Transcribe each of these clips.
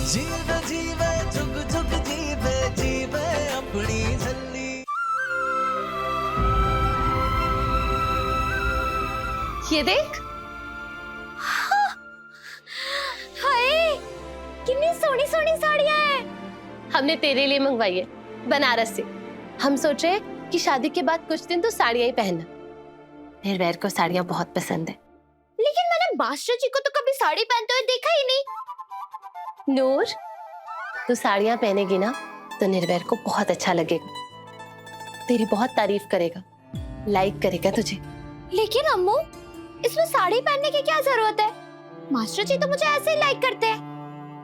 जीवे जीवे जुग जुग जीवे जीवे अपनी झल्ली। ये देख। हाँ। हाय कितनी सोनी सोनी साड़ियां हैं। हमने तेरे लिए मंगवाई है बनारस से। हम सोचे कि शादी के बाद कुछ दिन तो साड़ियां ही पहनना। निर्वैर को साड़ियां बहुत पसंद है। लेकिन मैंने मास्टर जी को तो कभी साड़ी पहनते हुए देखा ही नहीं। नूर, तू साड़ियां पहनेगी ना तो निर्वैर को बहुत अच्छा लगेगा। तेरी बहुत तारीफ करेगा, लाइक करेगा तुझे। लेकिन अम्मू, इसमें साड़ी पहनने की क्या जरूरत है? मास्टर जी तो मुझे ऐसे ही लाइक करते हैं।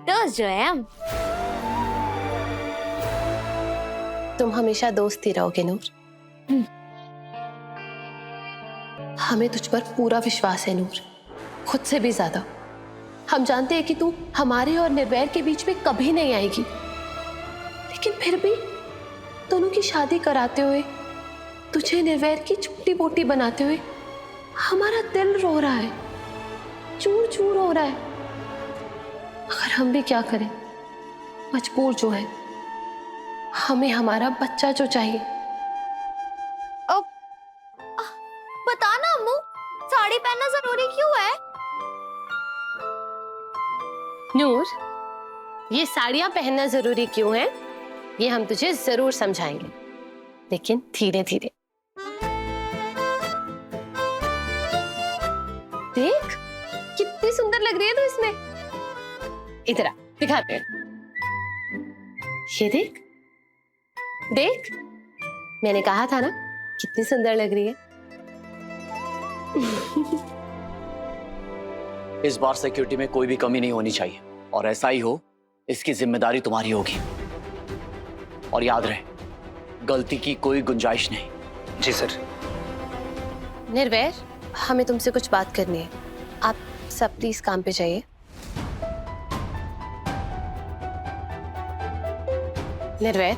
दोस्त जो है हम। तुम हमेशा दोस्त ही रहोगे नूर। हमें तुझ पर पूरा विश्वास है नूर, खुद से भी ज्यादा। हम जानते हैं कि तू हमारे और निर्वैर के बीच में कभी नहीं आएगी, लेकिन फिर भी दोनों की शादी कराते हुए, तुझे निर्वैर की छोटी बोटी बनाते हुए हमारा दिल रो रहा है, चूर चूर हो रहा है। अगर हम भी क्या करें, मजबूर जो है। हमें हमारा बच्चा जो चाहिए। अब बता ना अम्मू, साड़ी पहनना जरूरी क्यों है? नूर, ये साड़ियां पहनना जरूरी क्यों है, ये हम तुझे जरूर समझाएंगे, लेकिन धीरे धीरे। देख कितनी सुंदर लग रही है तू इसमें। इधर आ, दिखाते हैं। ये देख देख, मैंने कहा था ना कितनी सुंदर लग रही है। इस बार सिक्योरिटी में कोई भी कमी नहीं होनी चाहिए, और ऐसा ही हो इसकी जिम्मेदारी तुम्हारी होगी। और याद रहे, गलती की कोई गुंजाइश नहीं। जी सर। निर्वैर, हमें तुमसे कुछ बात करनी है। आप सब प्लीज काम पे जाइए। निर्वैर,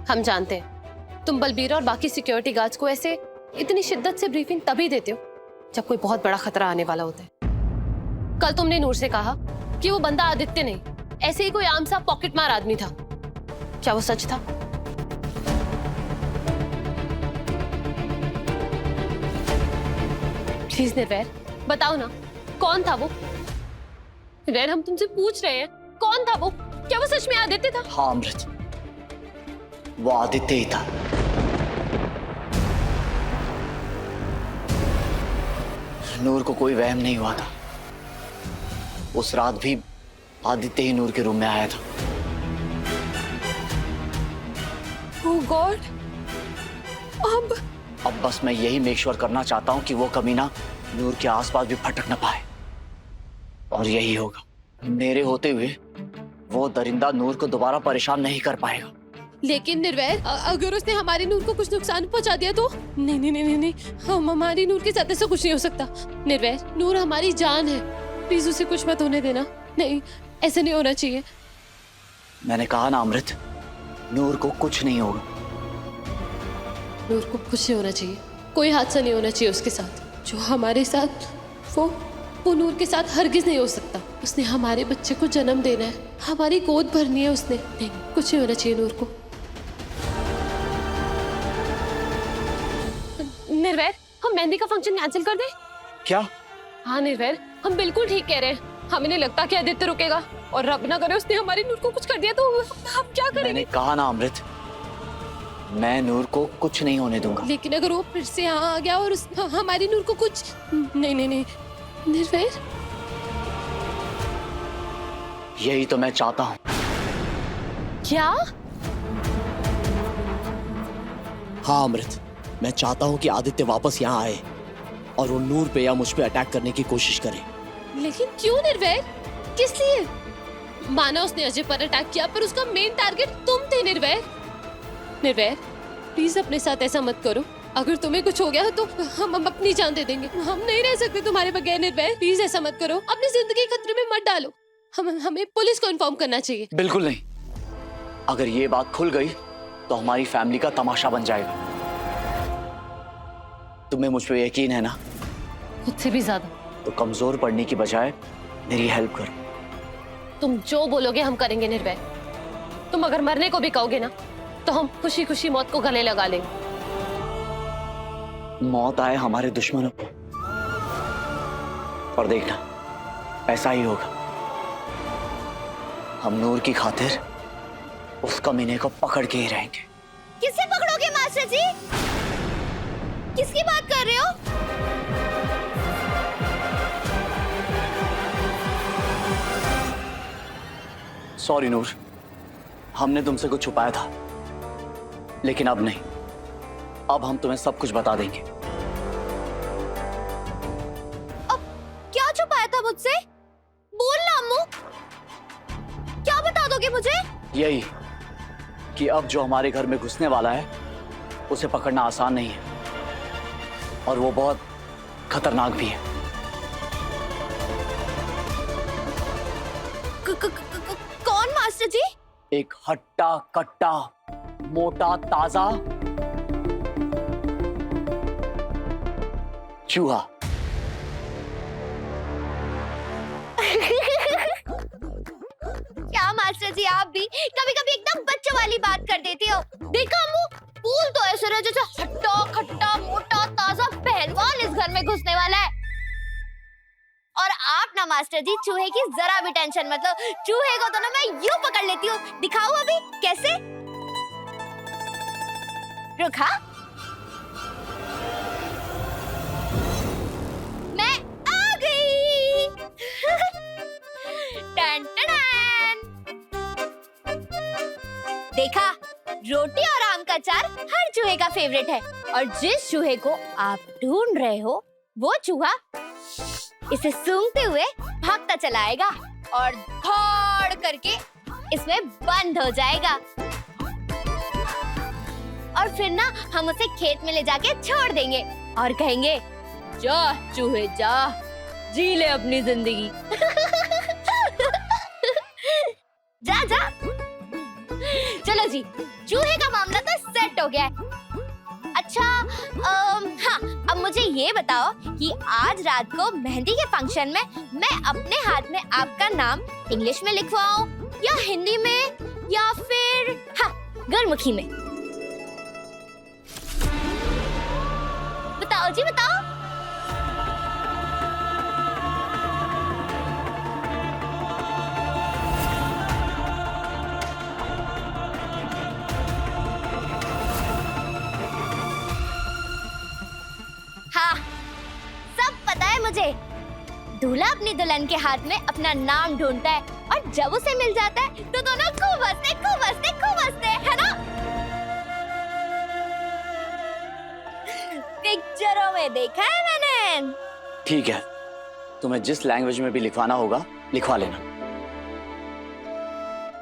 हम जानते हैं तुम बलबीर और बाकी सिक्योरिटी गार्ड्स को ऐसे इतनी शिद्दत से ब्रीफिंग तभी देते हो जब कोई बहुत बड़ा खतरा आने वाला होता है। कल तुमने नूर से कहा कि वो बंदा आदित्य नहीं, ऐसे ही कोई आम सा पॉकेट मार आदमी था। क्या वो सच था? प्लीज निर्वैर, बताओ ना, कौन था वो? निर्वैर, हम तुमसे पूछ रहे हैं, कौन था वो? क्या वो सच में आदित्य था? हाँ अमृत, वो आदित्य ही था। नूर को कोई वहम नहीं हुआ था। उस रात भी आदित्य ही नूर के रूम में आया था। ओह गॉड, अब बस मैं यही मेक श्योर करना चाहता हूं कि वो कमीना नूर के आसपास भी भटक न पाए, और यही होगा। मेरे होते हुए वो दरिंदा नूर को दोबारा परेशान नहीं कर पाएगा। लेकिन निर्वैर, अगर उसने हमारी नूर को कुछ नुकसान पहुंचा दिया तो? नहीं नहीं नहीं नहीं, हम हमारी नूर के साथ ऐसा कुछ नहीं हो सकता। निर्वैर, नूर हमारी जान है, प्लीज उसे कुछ मत होने देना। नहीं, ऐसा नहीं होना चाहिए। मैंने कहा ना अमृत, नूर को कुछ नहीं होगा। नूर को कुछ नहीं होना चाहिए, कोई हादसा नहीं होना चाहिए उसके साथ। जो हमारे साथ, वो नूर के साथ हरगिज नहीं हो सकता। उसने हमारे बच्चे को जन्म देना है, हमारी गोद भरनी है उसने। नहीं, कुछ नहीं होना चाहिए नूर को। निर्वैर, हम मेहंदी का फंक्शन कैंसिल कर दें? क्या? हाँ निर्वैर, हम बिल्कुल ठीक कह रहे हैं। हमें नहीं लगता कि आदित्य रुकेगा, और रब ना करे उसने हमारी नूर को कुछ कर दिया तो हम क्या करेंगे? मैंने कहा ना अमृत, मैं नूर को कुछ नहीं होने दूंगा। लेकिन अगर वो फिर से यहाँ आ गया और हमारी नूर को कुछ... नहीं नहीं नहीं निर्वैर, यही तो मैं चाहता हूँ। क्या? हाँ अमृत, मैं चाहता हूँ कि आदित्य वापस यहाँ आए और वो नूर पे या मुझ पे अटैक करने की कोशिश करे। लेकिन क्यों निर्वैर, किस लिए? माना उसने अजय पर अटैक किया, पर उसका मेन टारगेट तुम थे निर्वैर। निर्वैर, प्लीज अपने साथ ऐसा मत करो। अगर तुम्हें कुछ हो गया तो हम अपनी जान दे देंगे। हम नहीं रह सकते तुम्हारे बगैर निर्वैर, प्लीज ऐसा मत करो। अपनी जिंदगी खतरे में मत डालो। हमें पुलिस को इन्फॉर्म करना चाहिए। बिल्कुल नहीं। अगर ये बात खुल गई तो हमारी फैमिली का तमाशा बन जाएगा। तुम्हें मुझ पे यकीन है ना? खुद से भी ज्यादा। तो कमजोर पड़ने की बजाय मेरी हेल्प करो। तुम जो बोलोगे हम करेंगे निर्भय। तुम अगर मरने को भी कहोगे ना तो हम खुशी खुशी मौत को गले लगा लेंगे। मौत आए हमारे दुश्मनों को, और देखना ऐसा ही होगा। हम नूर की खातिर उस कमीने को पकड़ के ही रहेंगे। किसे पकड़ोगे मास्टर जी? किसकी बात कर रहे हो? सॉरी नूर, हमने तुमसे कुछ छुपाया था, लेकिन अब नहीं। अब हम तुम्हें सब कुछ बता देंगे। अब क्या छुपाया था मुझसे? बोलना अम्मू, क्या बता दोगे मुझे? यही कि अब जो हमारे घर में घुसने वाला है उसे पकड़ना आसान नहीं है, और वो बहुत खतरनाक भी है। कौन मास्टर जी? एक हट्टा कट्टा मोटा ताजा चूहा। क्या मास्टर जी, आप भी कभी कभी एकदम बच्चों वाली बात कर देते हो। देखा अम्मू, फूल तो ऐसे रहे जैसे हट्टा खट्टा मोटा ताजा पहलवान इस घर में घुसने वाला है। और आप ना मास्टर जी चूहे की जरा भी टेंशन मत लो। चूहे को तो ना मैं यूं पकड़ लेती हूँ। दिखाऊं अभी कैसे? रुका, मैं आ गई। टन टन। देखा, रोटी और आम का अचार हर चूहे का फेवरेट है, और जिस चूहे को आप ढूंढ रहे हो वो चूहा इसे सूंघते हुए भागता चला आएगा और धड़ करके इसमें बंद हो जाएगा, और फिर ना हम उसे खेत में ले जाके छोड़ देंगे और कहेंगे, जा चूहे जा, जी ले अपनी जिंदगी। जा जा। चलो जी, चूहे का मामला तो सेट हो गया है। अच्छा, हाँ, अब मुझे ये बताओ कि आज रात को मेहंदी के फंक्शन में मैं अपने हाथ में आपका नाम इंग्लिश में लिखवाऊं या हिंदी में या फिर हाँ गुरमुखी में? बताओ जी बताओ। हाँ, सब पता है मुझे। दूल्हा अपनी दुल्हन के हाथ में अपना नाम ढूंढता है, और जब उसे मिल जाता है तो दोनों खूब हंसते खूब हंसते खूब हंसते, है ना? पिक्चरों में देखा है मैंने। ठीक है, तुम्हें जिस लैंग्वेज में भी लिखवाना होगा लिखवा लेना,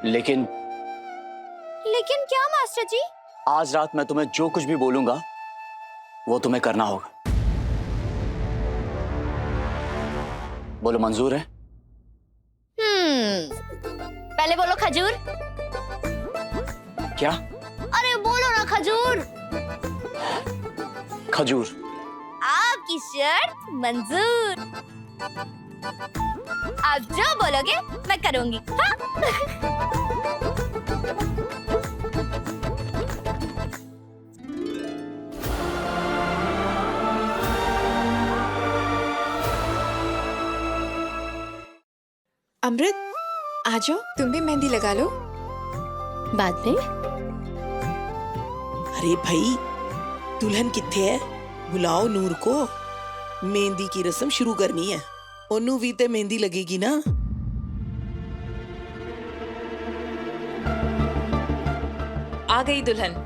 लेकिन क्या मास्टर जी? आज रात मैं तुम्हें जो कुछ भी बोलूंगा वो तुम्हें करना होगा। बोलो, मंजूर है? पहले बोलो खजूर। क्या? अरे बोलो ना खजूर। खजूर। आपकी शर्त मंजूर। आप जो बोलोगे मैं करूंगी। हाँ? अमृत, आ जाओ, तुम भी मेहंदी लगा लो। बाद में। अरे भाई, दुल्हन किथे है? बुलाओ नूर को, मेहंदी की रस्म शुरू करनी है। ओनू भी ते मेहंदी लगेगी ना। आ गई दुल्हन।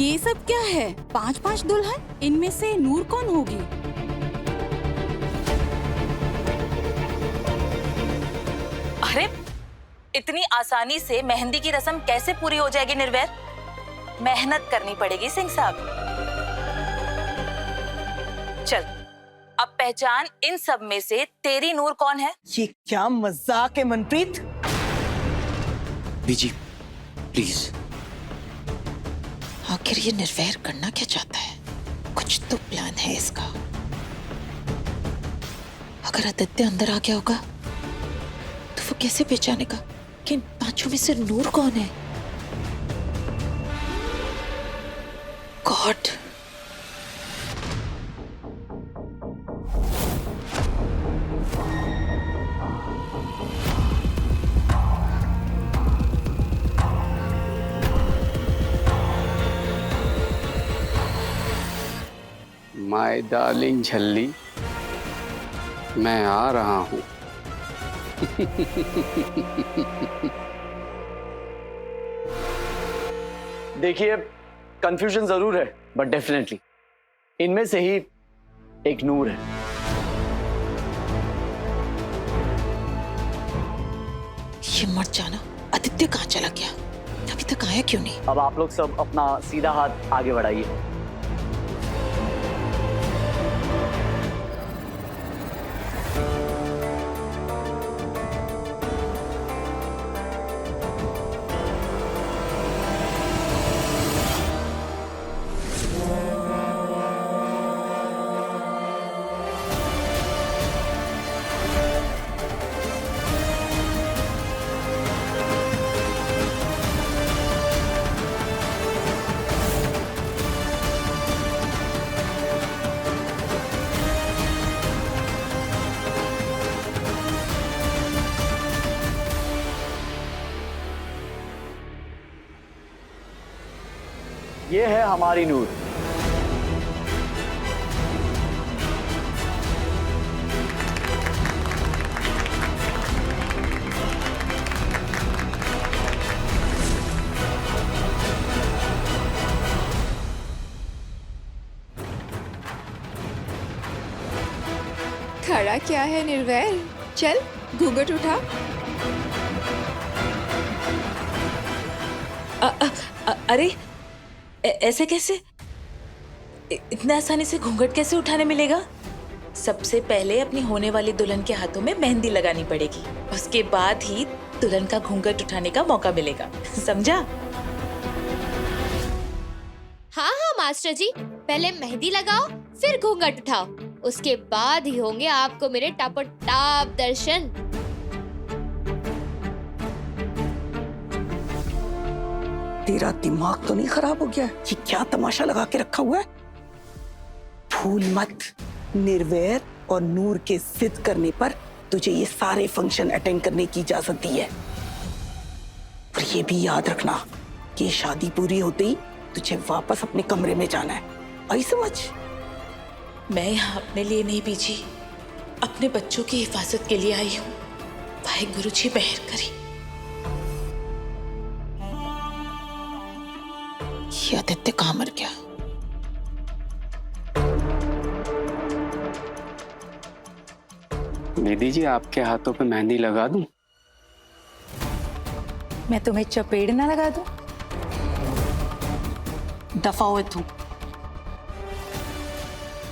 ये सब क्या है? 5-5 दुल्हन? इनमें से नूर कौन होगी? अरे इतनी आसानी से मेहंदी की रस्म कैसे पूरी हो जाएगी निर्वैर? मेहनत करनी पड़ेगी सिंह साहब। चल अब पहचान इन सब में से तेरी नूर कौन है? ये क्या मजाक है मनप्रीत? बीजी प्लीज। आखिर ये निर्वैर करना क्या चाहता है? कुछ तो प्लान है इसका। अगर आदित्य अंदर आ गया होगा तो वो कैसे पहचानेगा कि इन पांचों में से नूर कौन है? गॉड। माय डार्लिंग झल्ली, मैं आ रहा हूं। देखिए कंफ्यूजन जरूर है बट डेफिनेटली इनमें से ही एक नूर है। ये मत जाना आदित्य कहाँ चला गया? अभी तक आया क्यों नहीं? अब आप लोग सब अपना सीधा हाथ आगे बढ़ाइए। ये है हमारी नूर। खड़ा क्या है निर्वैर? चल घूंघट उठा। अरे ऐसे कैसे? इतना आसानी से घूंघट कैसे उठाने मिलेगा? सबसे पहले अपनी होने वाली दुल्हन के हाथों में मेहंदी लगानी पड़ेगी, उसके बाद ही दुल्हन का घूंघट उठाने का मौका मिलेगा, समझा? हाँ हाँ मास्टर जी, पहले मेहंदी लगाओ फिर घूंघट उठाओ, उसके बाद ही होंगे आपको मेरे टापोटाप दर्शन। तेरा दिमाग तो नहीं खराब हो गया? ये क्या तमाशा लगा के रखा हुआ है? भूल मत, निर्वैर और नूर के जिद करने पर तुझे ये सारे फंक्शन अटेंड करने की इजाजत दी है। और ये भी याद रखना कि ये शादी पूरी होते ही तुझे वापस अपने कमरे में जाना है। आई समझ? मैं यहाँ अपने लिए नहीं बीजी, अपने बच्चों की हिफाजत के लिए आई हूँ। वाहेगुरु जी मेहर करी। ये आदित्य कहाँ मर गया? दीदी जी आपके हाथों पे मेहंदी लगा दूं? मैं तुम्हें चपेड़ ना लगा दूं? दफा हो तू।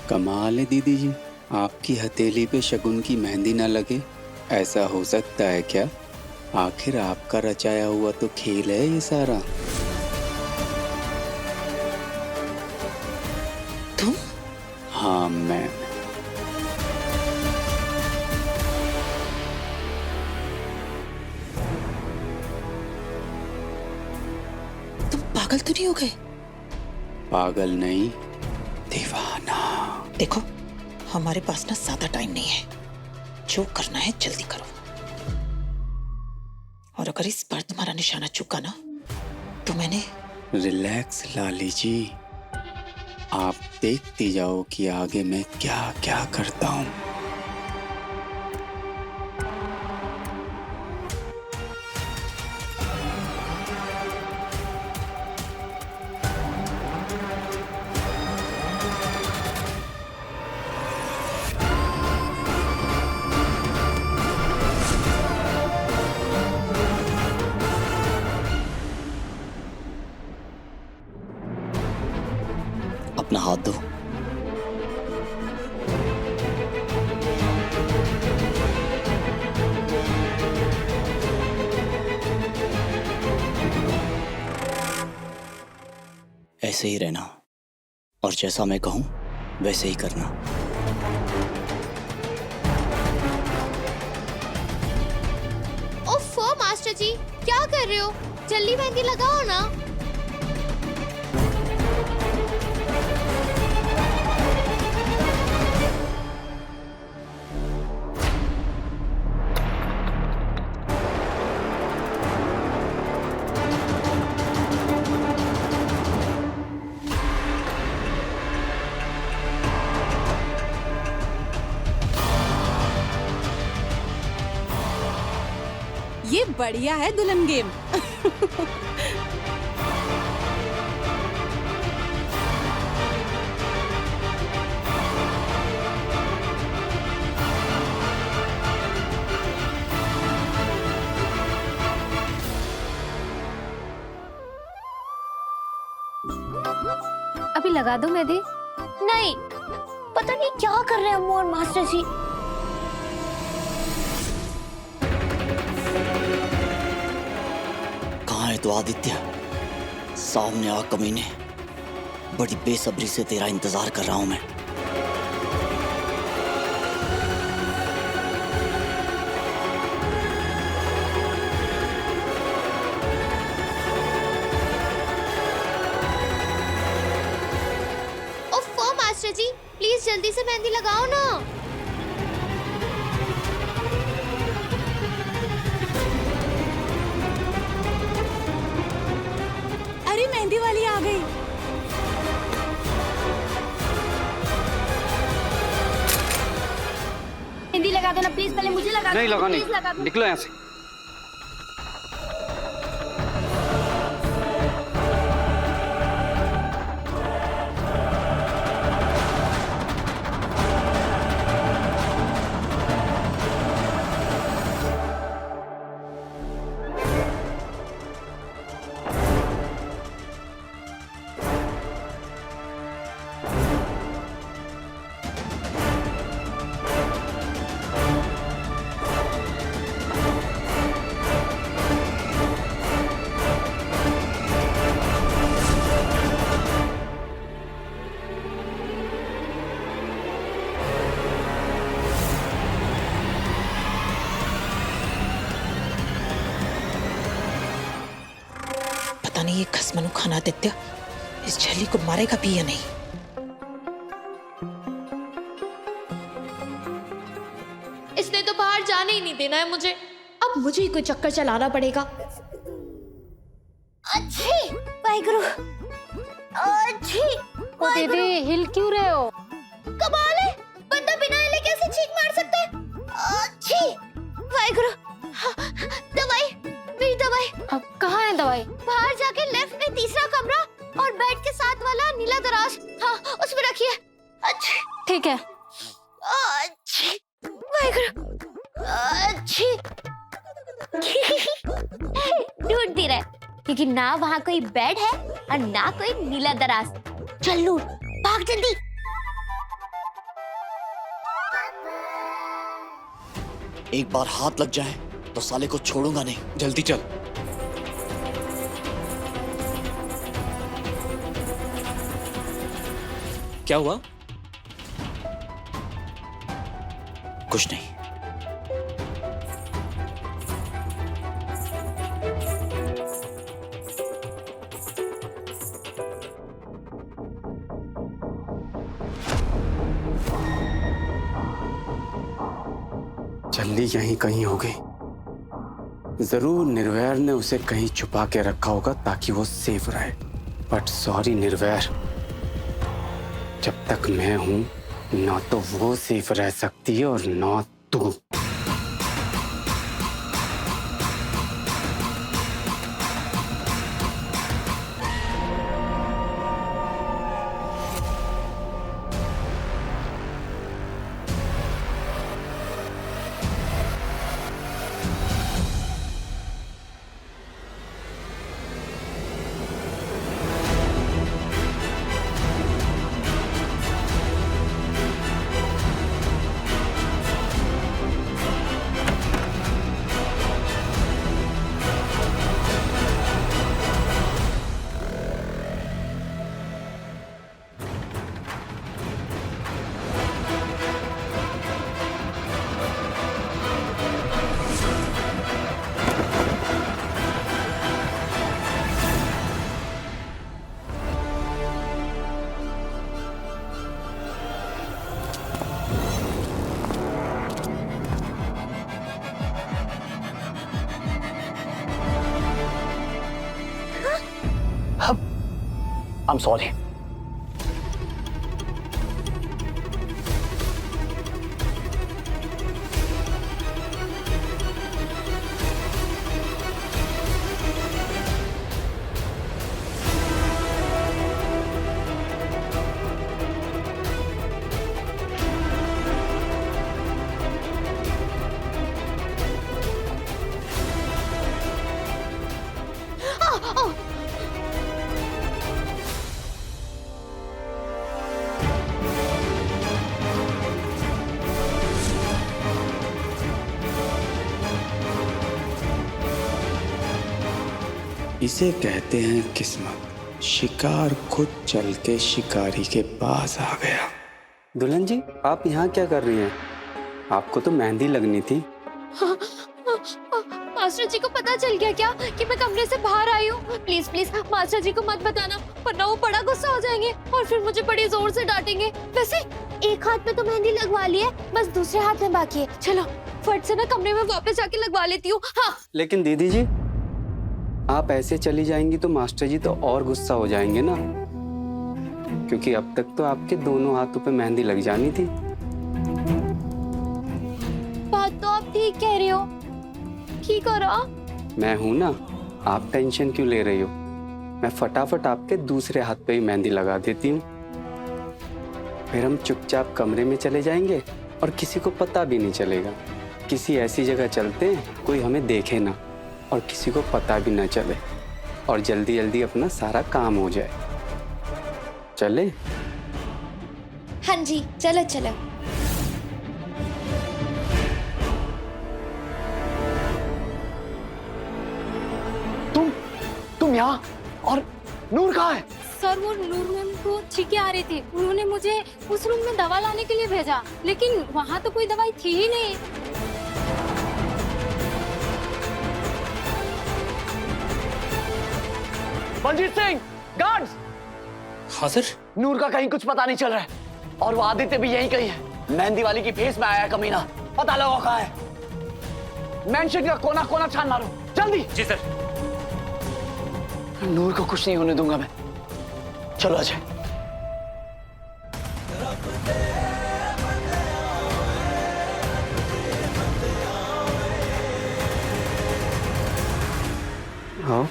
कमाल है दीदी जी, आपकी हथेली पे शगुन की मेहंदी ना लगे, ऐसा हो सकता है क्या? आखिर आपका रचाया हुआ तो खेल है ये सारा। तुम? हाँ मैं। तुम पागल तो नहीं हो गए? पागल नहीं, दीवाना। देखो हमारे पास ना ज्यादा टाइम नहीं है, जो करना है जल्दी करो। और अगर इस बार तुम्हारा निशाना चुका ना तो मैंने। रिलैक्स लाली जी, आप देखती जाओ कि आगे मैं क्या क्या करता हूँ। हाथ दो। ऐसे ही रहना और जैसा मैं कहूं वैसे ही करना। ओफो मास्टर जी, क्या कर रहे हो? जल्दी मेहंदी लगाओ ना। ये बढ़िया है दुल्हन गेम। अभी लगा दो मेहंदी। नहीं, पता नहीं क्या कर रहे हैं अम्मू और मास्टर जी। कहाँ है तू आदित्य? सामने आ कमीने। बड़ी बेसब्री से तेरा इंतजार कर रहा हूं मैं। ओफो मास्टर जी, प्लीज जल्दी से मेहंदी लगाओ ना। अरे मेहंदी वाली आ गई। मेहंदी लगा दो ना प्लीज, पहले मुझे लगा दो। नहीं लगानी, प्लीज लगा दो। निकलो यहाँ से। पता नहीं ये खसमनु खान आदित्य इस झल्ली को मारेगा भी या नहीं। इसने तो बाहर जाने ही नहीं देना है मुझे। अब मुझे ही कोई चक्कर चलाना पड़ेगा। अच्छी वाहिगुरु, अच्छी। ओ दीदी, हिल क्यों रहे हो? कमाल है, बंदा बिना हिले कैसे छींक मार सकता है? अच्छी वाहिगुरु। हाँ, दवाई, मेरी दवाई। अब कहाँ है दवाई? बाहर जाके लेफ्ट में तीसरा कमरा और बेड के साथ वाला नीला दराज, हाँ उसमें रखिए। अच्छी ठीक है। अच्छी वाहिगुरु, अच्छी। ढूंढती रहे, क्योंकि ना वहाँ कोई बेड है और ना कोई नीला दराज। चल लूट, भाग जल्दी। एक बार हाथ लग जाए तो साले को छोड़ूंगा नहीं। जल्दी चल। क्या हुआ? कुछ नहीं। जल्दी यहीं कहीं हो गई। जरूर निर्वैर ने उसे कहीं छुपा के रखा होगा ताकि वो सेफ रहे। बट सॉरी निर्वैर, जब तक मैं हूं ना तो वो सेफ रह सकती है और ना तू। I am sorry. इसे कहते हैं किस्मत। शिकार खुद चल के शिकारी के पास आ गया। दुल्हन जी, आप यहाँ क्या कर रही हैं? आपको तो मेहंदी लगनी थी। मास्टर जी को पता चल गया क्या कि मैं कमरे से बाहर आई हूँ? प्लीज प्लीज मास्टर जी को मत बताना, वरना वो बड़ा गुस्सा हो जाएंगे और फिर मुझे बड़ी जोर से डांटेंगे। वैसे एक हाथ में तो मेहंदी लगवा ली है, बस दूसरे हाथ में बाकी है। चलो फट से ना कमरे में वापस जाके लगवा लेती हूँ। हाँ लेकिन दीदी जी, आप ऐसे चली जाएंगी तो मास्टर जी तो और गुस्सा हो जाएंगे ना, क्योंकि अब तक तो आपके दोनों हाथों पे मेहंदी लग जानी थी। बात तो आप ठीक कह रहे हो। की करा? मैं हूं ना, आप टेंशन क्यों ले रही हो? मैं फटाफट आपके दूसरे हाथ पे ही मेहंदी लगा देती हूँ। फिर हम चुपचाप कमरे में चले जाएंगे और किसी को पता भी नहीं चलेगा। किसी ऐसी जगह चलते हैं कोई हमें देखे ना और किसी को पता भी ना चले, और जल्दी जल्दी अपना सारा काम हो जाए। चले? हाँ जी चलो चलो। तुम यहाँ? और नूर कहाँ है? सर वो नूर मैम को छींके आ रहे थे, उन्होंने मुझे उस रूम में दवा लाने के लिए भेजा, लेकिन वहाँ तो कोई दवाई थी ही नहीं। बलजीत सिंह, गार्ड्स! हाँ सर। नूर का कहीं कुछ पता नहीं चल रहा है, और वो आदित्य भी यहीं कहीं है। मेहंदी वाली की फेस में आया है कमीना, पता लगाओ कहाँ है। मेंशन का कोना कोना छान मारो जल्दी। जी सर। नूर को कुछ नहीं होने दूंगा मैं। चलो अजय। आओ।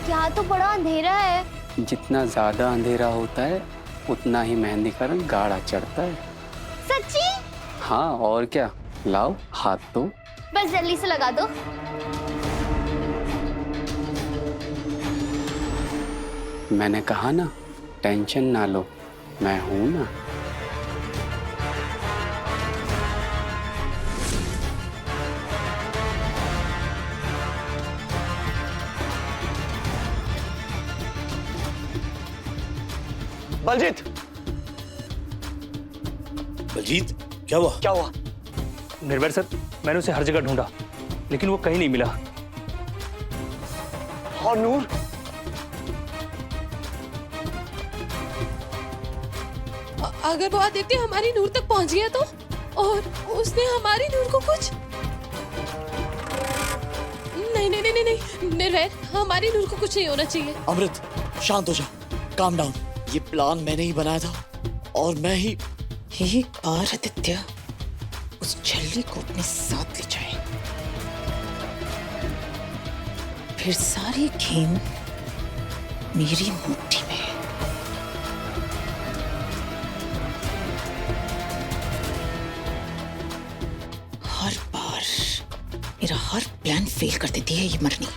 यहाँ तो बड़ा अंधेरा है। जितना ज्यादा अंधेरा होता है उतना ही मेहंदी का रंग गाढ़ा चढ़ता है। सच्ची? हाँ और क्या, लाओ हाथ तो। बस जल्दी से लगा दो। मैंने कहा ना, टेंशन ना लो, मैं हूं ना। बलजीत! बलजीत क्या हुआ? क्या हुआ? निर्भय सर, मैंने उसे हर जगह ढूंढा लेकिन वो कहीं नहीं मिला। और नूर? अगर वो आदित्य हमारी नूर तक पहुंच गया तो, और उसने हमारी नूर को कुछ नहीं नहीं नहीं नहीं निर्भय, हमारी नूर को कुछ नहीं होना चाहिए। अमृत शांत हो जा, काम डाउन। ये प्लान मैंने ही बनाया था और मैं ही। एक बार आदित्य उस छल्ली को अपने साथ ले जाए, फिर सारी गेम मेरी मुट्ठी में है। हर बार मेरा हर प्लान फेल कर देती है ये मरनी।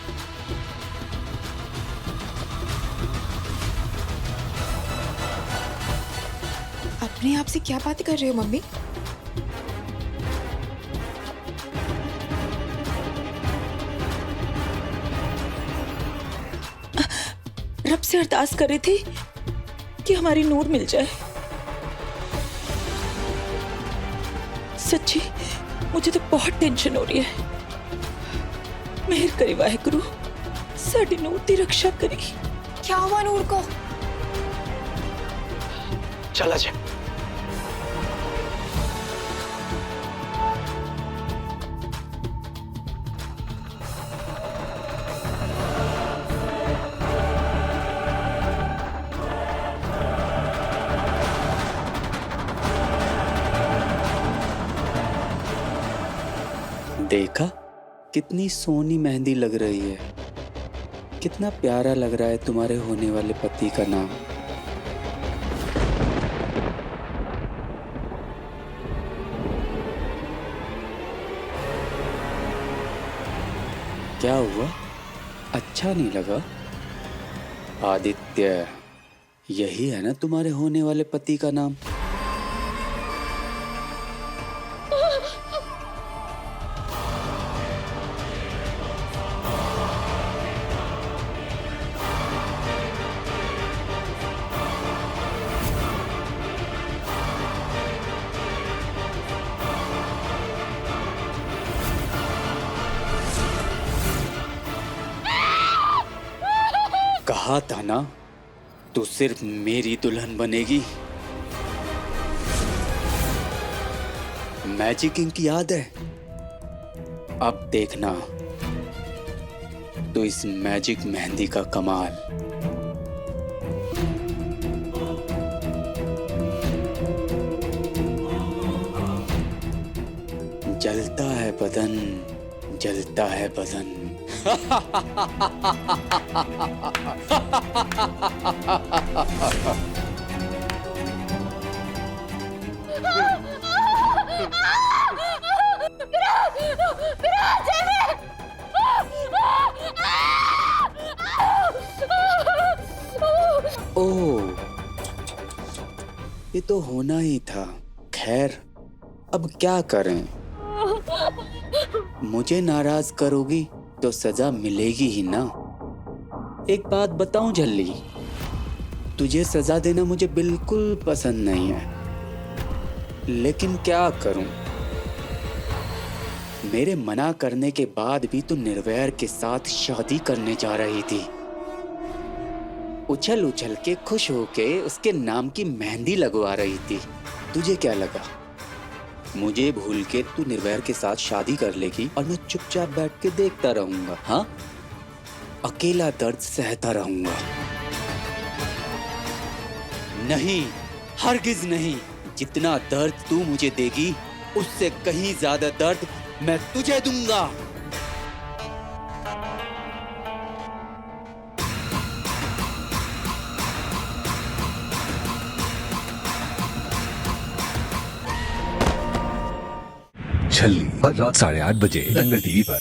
अपने आप से क्या बातें कर रहे हो मम्मी? रब से अरदास कर रही थी कि हमारी नूर मिल जाए। सच्ची मुझे तो बहुत टेंशन हो रही है। मेहर करे वाहेगुरु, साडी नूर दी रक्षा करी। क्या हुआ नूर को? चला जा। देखा कितनी सोनी मेहंदी लग रही है, कितना प्यारा लग रहा है तुम्हारे होने वाले पति का नाम। क्या हुआ, अच्छा नहीं लगा? आदित्य, यही है ना तुम्हारे होने वाले पति का नाम? कहा था ना, तू सिर्फ मेरी दुल्हन बनेगी। मैजिक इंक याद है? अब देखना तो इस मैजिक मेहंदी का कमाल। जलता है बदन, जलता है बदन। ओह, ये तो होना ही था। खैर, अब क्या करें? मुझे नाराज करोगी तो सजा मिलेगी ही ना। एक बात बताऊं झल्ली, तुझे सजा देना मुझे बिल्कुल पसंद नहीं है, लेकिन क्या करूं? मेरे मना करने के बाद भी तू निर्वैर के साथ शादी करने जा रही थी। उछल उछल के खुश होके उसके नाम की मेहंदी लगवा रही थी। तुझे क्या लगा मुझे भूल के तू निर्वैर के साथ शादी कर लेगी और मैं चुपचाप बैठ के देखता रहूंगा? हाँ, अकेला दर्द सहता रहूंगा। नहीं, हरगिज नहीं। जितना दर्द तू मुझे देगी उससे कहीं ज्यादा दर्द मैं तुझे दूंगा। छल्ली, हर रात 8:30 बजे दंगल टीवी पर।